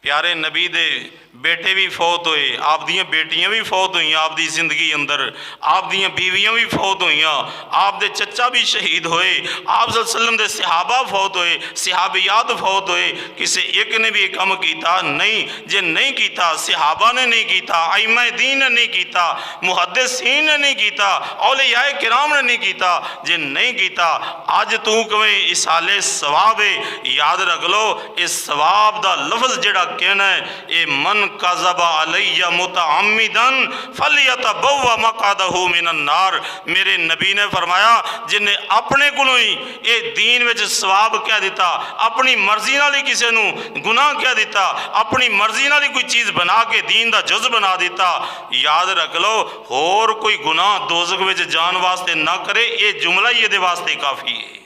प्यारे नबी दे बेटे भी फौत होए, आप दियां बेटियां भी फौत हुई आप दी जिंदगी अंदर, आप दियां बीवियां भी फौत हुई, आप दे चचा भी शहीद होए, आप सल्लम दे सहाबा फौत होए, सहाबियात फौत होए। किसी एक ने भी काम किया नहीं, जे नहीं किया सहाबा ने नहीं किया, आइमा दीन ने नहीं किया, मुहद्दिसीन ने नहीं किया, औलियाए किराम ने नहीं किया। जे नहीं किया अज तू कवें इसाले सवाब है, याद रख लो इस सवाब का लफ्ज़ जिहड़ा कहना है, ये मन कज़बा अलैया मुतअम्मिदन फलियतबव्वा मक़अदहु मिनन नार। मेरे नबी ने फरमाया जिन्हें अपने कोलों ही ये दीन विच सवाब कह दिता, अपनी मर्जी नाल ही किसी नूं गुनाह कह दिता, अपनी मर्जी नाल ही कोई चीज़ बना के दीन का जुज़ बना दिता, याद रख लो होर कोई गुनाह दोज़ख विच जान वास्ते ना करे, ये जुमला ही ये वास्ते काफ़ी है।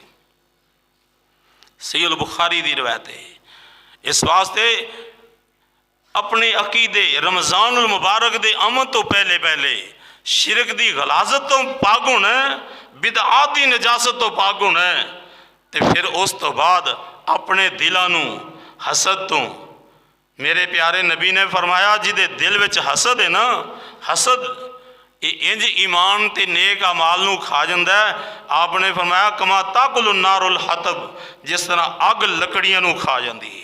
सहीह बुखारी दी रवायत है। इस वास्ते अपने अकीदे रमज़ानुल मुबारक दे अमन तो पहले पहले शिरक दी गलाजत तो पाक होना है, बिदआत दी नजासत तो पाक होना है, तो फिर उस तो बाद अपने दिलों नूं हसद तो। मेरे प्यारे नबी ने फरमाया जिदे दिल विच हसद है ना, हसद इंज ईमान ते नेक अमाल नूं खा जांदा है। आपने फरमाया कमा ताकुल नारुल हतब, जिस तरह अग लकड़ियां नूं खा जाती है।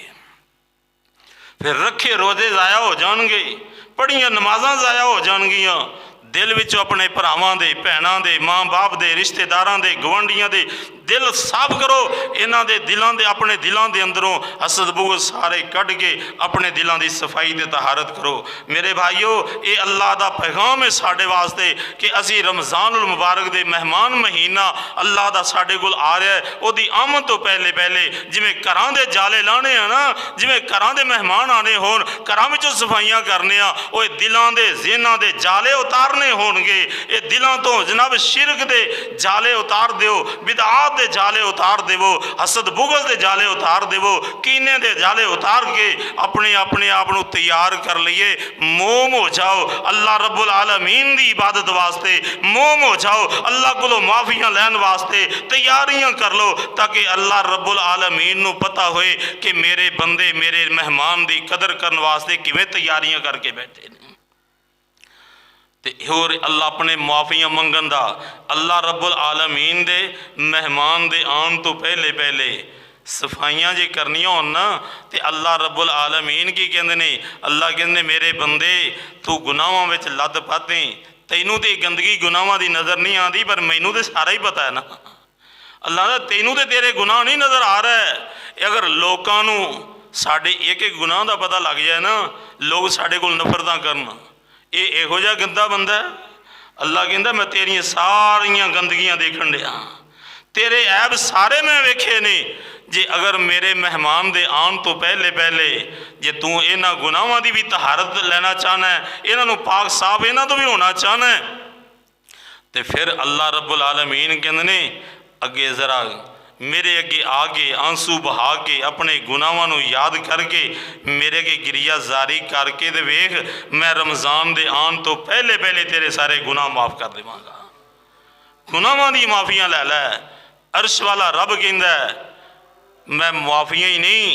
फिर रखे रोजे ज़ाया हो जाएंगे, पढ़ियां नमाज़ां ज़ाया हो जाएगियां, दिल विच अपने भरावां दे, भैणां दे, माँ बाप दे, रिश्तेदारां दे, गवांढियां दे दिल साफ करो, इन्हां दे दिलों दे अपने दिलों के अंदरों हसद बुगल सारे कढ़ के अपने दिलों की सफाई ते तहारत करो। मेरे भाईओ, ये अल्लाह का पैगाम है साढ़े वास्ते कि असी रमज़ानुल मुबारक दे मेहमान महीना अल्लाह का साढ़े कोल आ रहा है, उसकी आमद तो पहले पहले जिमें घरां दे जाले लाने हैं ना, जिमें घरां दे मेहमान आने होन, घरां विचों सफाइयां करने आ, वो दिलों के ज़हनां दे जाले उतारने होणगे। ये दिलों तो जनाब शिरक दे जाले उतार दिओ, बिदआत दे जाले उतार देवो, हसद बुगल दे जाले उतार देवो, कीने दे जाले उतार के अपने अपने आप को तैयार कर लीए। मोम हो जाओ अल्लाह रब्बुल आलमीन की इबादत वास्ते, मोम हो जाओ अल्लाह को माफियां लैन वास्ते तैयारियां कर लो, ताकि अल्लाह रब्बुल आलमीन नू पता होए कि मेरे बंदे मेरे मेहमान की कदर करने वास्ते किवें तैयारियां करके बैठे ने। ते होर अल्लाह अपने माफियां मंगन दा, अल्लाह रब्बुल आलमीन दे मेहमान दे आन तो पहले पहले सफाइयां जे करनियां होन ना, ते अल्लाह रब्बुल आलमीन की कहंदे ने, अल्लाह कहंदे मेरे बंदे तू गुनाहां विच लद पाते, तैनू तो गंदगी गुनाहां दी नज़र नहीं आती, पर मैनू तो सारा ही पता है ना। अल्लाह दा तैनू तो तेरे गुनाह नहीं नज़र आ रहा है। अगर लोगों नू साडे एक एक गुनाह का पता लग जाए ना, लोग साडे कोल नफरतां करन, ये इहो जिहा गंदा बंदा है। अल्लाह कहंदा मैं तेरियां सारियां गंदगियां देखण दिया, तेरे ऐब सारे मैं वेखे ने। जे अगर मेरे मेहमान दे आन तो पहले पहले जे तू इन्हां गुनाहां दी भी तहारत लेना चाहना है, इन्हां पाक साफ इन्हां तो भी होना चाहना है, तो फिर अल्लाह रब्बुल आलमीन कहंदे ने अगे जरा मेरे अगे आके आंसू बहा के अपने गुनाहां नू याद करके मेरे अगे गिरिया जारी करके ते वेख, मैं रमज़ान दे आन तो पहले पहले तेरे सारे गुनाह माफ़ कर देवांगा। गुनाहां दी माफ़ियां लै लै। अर्श वाला रब कहंदा मैं माफ़ियां ही नहीं,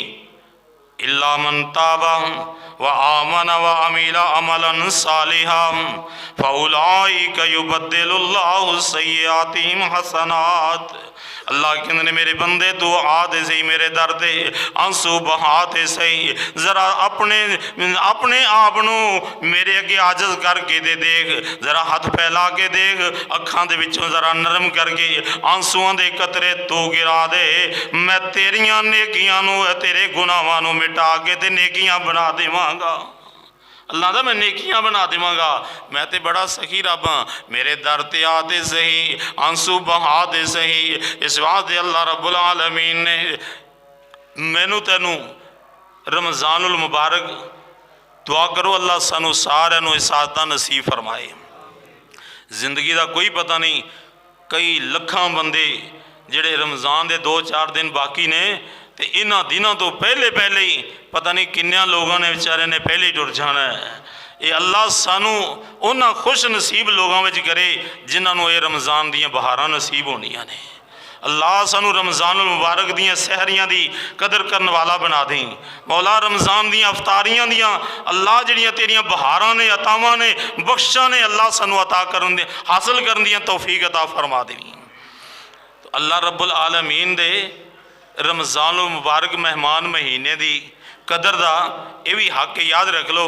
इल्ला मन ताबा व आमन व अमिला अमलन सालिहा फउलाइका युबद्दिलुल्लाहु सय्यिआतिहिम हसनात। अल्लाह कहते ने मेरे बंदे तू आते सही मेरे दर दे आंसू बहाते सही, जरा अपने अपने आप मेरे अगे आजज करके दे देख, जरा हाथ फैला के देख, अखां दे विचों जरा नरम करके आंसुओं के कतरे तू गिरा दे, मैं तेरियां नेकियां नू तेरे गुनाहां नू मिटा के ते नेकियां बना देवांगा। अल्लाह दा मैं नेकियां बना देवांगा, मैं तो बड़ा सखी रब हाँ, मेरे दर ते आते सही आंसू बहा दे सही। इस वास्ते अल्लाह रब्बुल आलमीन ने मैनू तैनू रमज़ानुल मुबारक दुआ करो अल्लाह सानू सारिਆਂ ਨੂੰ इसादत नसीब फरमाए। जिंदगी का कोई पता नहीं, कई लखां बंदे जिहड़े रमज़ान के 2-4 दिन बाकी ने, तो इन्हां दिनों तो पहले पहले ही पता नहीं किन्ने लोगों ने बेचारे ने पहले ही टुर जाना है। ये अल्लाह सानू उन्हां खुश नसीब लोगों में करे जिन्होंने ये रमज़ान दियाँ बहारां नसीब होनियां ने। अल्लाह सानू रमज़ानुल मुबारक दियाँ सहरियां दी कदर करने वाला बना दें। मौला रमज़ान दियाँ अफतारियां दियाँ अल्लाह जड़ियाँ तेरियां बहारां ने अतावां ने बख्शा ने अल्लाह सानू अता करन दे हासिल करन दियाँ तौफीक अता फरमा देवी। तो अल्लाह रब्बुल आलमीन दे रमज़ानुल मुबारक मेहमान महीने की कदर का यह भी हक याद रख लो।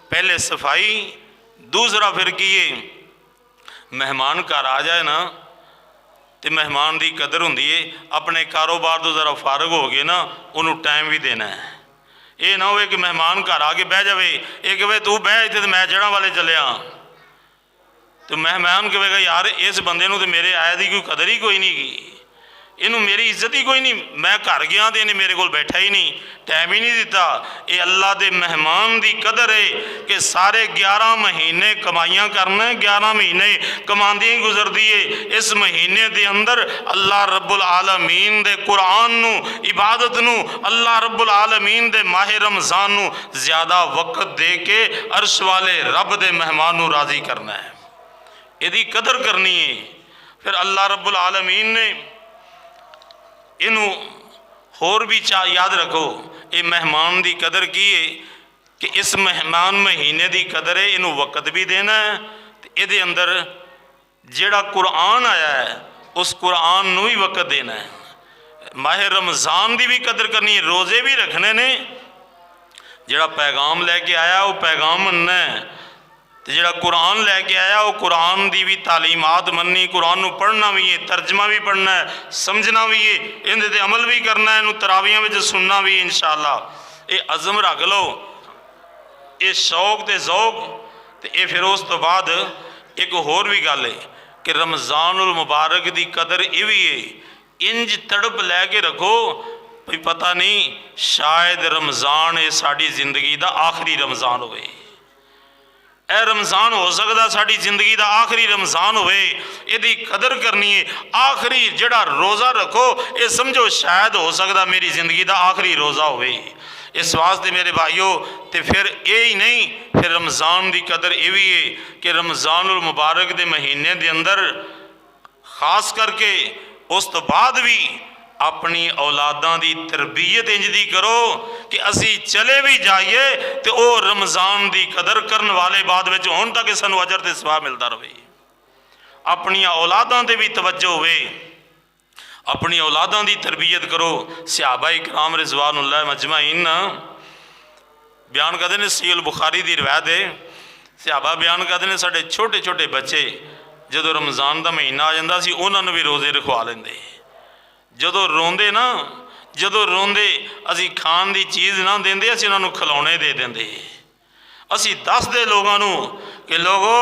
पहले सफाई, दूसरा फिर की मेहमान घर आ जाए ना तो मेहमान की कदर होंदी है। अपने कारोबार तो ज़रा फारग हो गए ना, उन्होंने टाइम भी देना है। ये ना हो कि मेहमान घर आके बह जाए, ये कहे तू बह इतने तो मैं जड़ा वाले चलिया, तो मेहमान कहेगा यार इस बंदे तो मेरे आए की कोई कदर ही कोई नहीं की, इनू मेरी इज्जत ही कोई नहीं, मैं घर गया तो इन्हें मेरे को बैठा ही नहीं, टाइम ही नहीं दिता। ये अल्लाह के मेहमान की कदर है कि सारे 11 महीने कमाइयां करना, 11 महीने कमांदी ही गुजरती है। इस महीने के अंदर अल्लाह रब्बुल आलमीन दे कुरान नू इबादत नू अल्लाह रब्बुल आलमीन दे माह रमज़ान नू ज़्यादा वक्त दे के अर्श वाले रब दे मेहमान नू राजी करना है, यदी कदर करनी है। फिर अल्लाह रब्बुल आलमीन ने इनू होर भी याद रखो, ये मेहमान की कदर की है कि इस मेहमान महीने की कदर है, इनू वक्त भी देना है। ये अंदर जिहड़ा कुरान आया है उस कुरान नू भी वक्त देना है। माह रमज़ान की भी कदर करनी है, रोज़े भी रखने ने, जिहड़ा पैगाम लैके आया वो पैगाम मनना है। तो जिहड़ा कुरान लैके आया वो कुरान की भी तालीमात मन्नी, कुरान नूं पढ़ना भी है, तर्जमा भी पढ़ना है, समझना भी है, इहदे ते अमल भी करना है, इहनूं तरावियां विच सुनना भी इंशाअल्लाह। ये अज़म रख लो, ये शौक ते ज़ौक। तो ये फिर उस तो बाद एक होर भी गल है कि रमज़ानुल मुबारक की कदर ये भी है, इंज तड़प लैके रखो भी पता नहीं शायद रमज़ान ये साड़ी जिंदगी का आखिरी रमज़ान होवे। ए रमज़ान हो सकता साड़ी जिंदगी का आखिरी रमज़ान होवे, इहदी कदर करनी है। आखिरी जिहड़ा रोज़ा रखो ये समझो शायद हो सकता मेरी जिंदगी का आखिरी रोज़ा होवे। इस वास्ते मेरे भाइयों, तो फिर ये ही नहीं, फिर रमज़ान की कदर ये भी है कि रमज़ानुल मुबारक के महीने के अंदर खास करके उस तो बाद भी अपनी औलादां की तरबियत इंज दी करो कि असी चले भी जाइए तो वह रमज़ान की कदर करने वाले बाद में होने तक सानू अजर ते सवाब मिलता रहे। अपनी औलादां ते भी तवज्जो होवे, अपनी औलादां की तरबियत करो। सहाबा इकराम रिज़वानुल्लाह मजमाइन बयान करते हैं, सहीह बुखारी की रिवायत है, सहाबा बयान करते हैं साढ़े छोटे छोटे बच्चे जो रमज़ान का महीना आ जाता सी उन्होंने भी रोज़े रखवा लेंदे। जदों रोंदे ना, जदों रोंदे असी खाण की चीज़ ना देंदे, असी उन्होंने खिलौने दे देंदे। असी दसदे लोगों कि लोगो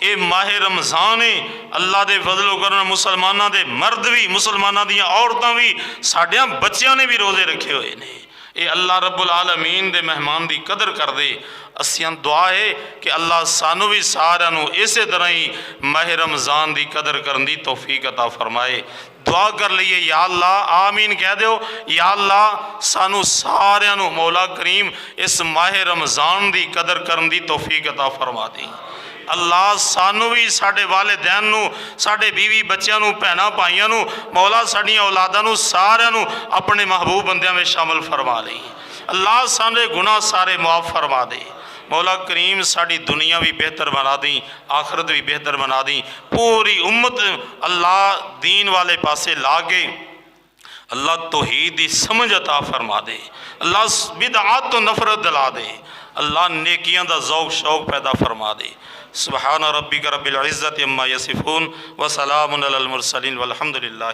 ये माहे रमज़ान है, अल्लाह के फजलो करम मुसलमानों के मर्द भी, मुसलमानों दी औरतां भी, साढ़िया बच्चियां ने भी रोज़े रखे हुए ने। ये अल्लाह रब्बुल आलमीन दे मेहमान की कदर कर दे। असियां दुआ है कि अल्लाह सानू भी सारिਆਂ ਨੂੰ इसे तरह ही माह रमज़ान की कदर करने की तौफीक अता फरमाए। दुआ कर लीए, या अल्लाह आमीन कह दो, या अल्लाह सानू सारिਆਂ ਨੂੰ मौला करीम इस माह रमज़ान की कदर करने की तौफीक अता फरमा दे। अल्लाह सानू भी, साढ़े वालिदैन नू, साढ़े बीवी बच्चों नू, भैनों भाइयों नू, मौला साड़ियां औलादां नू सारिਆਂ नू अपने महबूब बंदियां में शामिल फरमा ले। अल्लाह सारे गुनाह सारे मुआफ़ फरमा दे। मौला करीम साड़ी दुनिया भी बेहतर बना दी, आखरत भी बेहतर बना दी। पूरी उम्मत अल्लाह दीन वाले पासे ला के अल्लाह तौहीद की समझ अता फरमा दे। अल्लाह बिदअत तो नफरत दिला दे। अल्लाह नेकियां दा ज़ौक़ शौक़ पैदा फरमा दे। सुबहान रब्बिक रब्बिल इज़्ज़ति अम्मा यसिफून व सलामुन अलल मुरसलीन वल्हम्दुलिल्लाह।